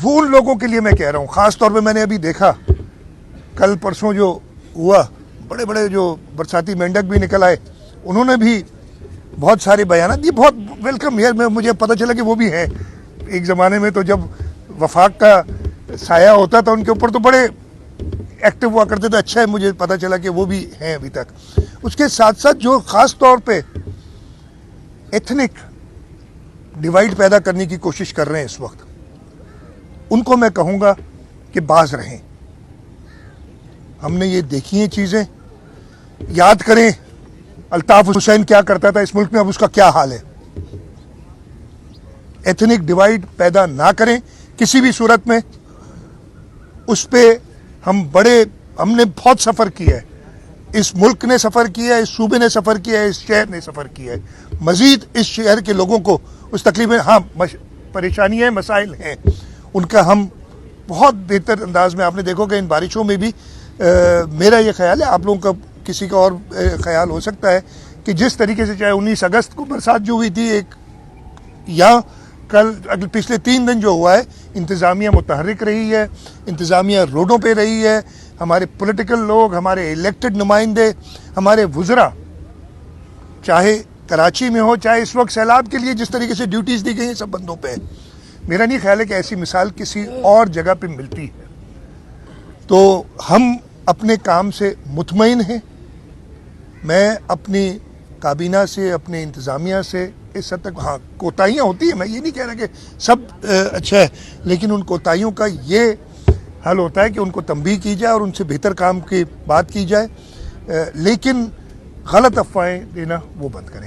वो उन लोगों के लिए मैं कह रहा हूँ, ख़ास तौर पे मैंने अभी देखा कल परसों जो हुआ, बड़े बड़े जो बरसाती मेंढक भी निकल आए, उन्होंने भी बहुत सारे बयान दिए, बहुत वेलकम यार। मुझे पता चला कि वो भी हैं। एक ज़माने में तो जब वफाक का साया होता था उनके ऊपर तो बड़े एक्टिव हुआ करते थे। अच्छा है, मुझे पता चला कि वो भी हैं अभी तक। उसके साथ साथ जो ख़ास तौर पे एथनिक डिवाइड पैदा करने की कोशिश कर रहे हैं इस वक्त, उनको मैं कहूँगा कि बाज रहें। हमने ये देखी हैं चीज़ें, याद करें अल्ताफ हुसैन क्या करता था इस मुल्क में, अब उसका क्या हाल है। एथनिक डिवाइड पैदा ना करें किसी भी सूरत में। उस पर हमने बहुत सफ़र किया है, इस मुल्क ने सफ़र किया है, इस सूबे ने सफ़र किया है, इस शहर ने सफ़र किया है। मज़ीद इस शहर के लोगों को उस तकलीफ में, हाँ परेशानियाँ मसाइल हैं, उनका हम बहुत बेहतर अंदाज में, आपने देखोगे इन बारिशों में भी मेरा ये ख्याल है, आप लोगों का किसी का और ख्याल हो सकता है कि जिस तरीके से चाहे 19 अगस्त को बरसात जो हुई थी एक, या कल पिछले 3 दिन जो हुआ है, इंतज़ामिया मुतहर्रिक रही है, इंतज़ामिया रोडों पे रही है। हमारे पॉलिटिकल लोग, हमारे इलेक्टेड नुमाइंदे, हमारे वुज़रा, चाहे कराची में हो, चाहे इस वक्त सैलाब के लिए जिस तरीके से ड्यूटीज़ दी गई हैं, सब बंदों पे। मेरा नहीं ख्याल है कि ऐसी मिसाल किसी और जगह पे मिलती है। तो हम अपने काम से मुतमईन हैं। मैं अपनी काबीना से, अपने इंतज़ामिया से इस हद तक, हाँ कोताहियाँ होती हैं, मैं ये नहीं कह रहा कि सब अच्छा है, लेकिन उन कोताहियों का ये हल होता है कि उनको तंबीह की जाए और उनसे बेहतर काम की बात की जाए, लेकिन गलत अफवाहें देना वो बंद करें।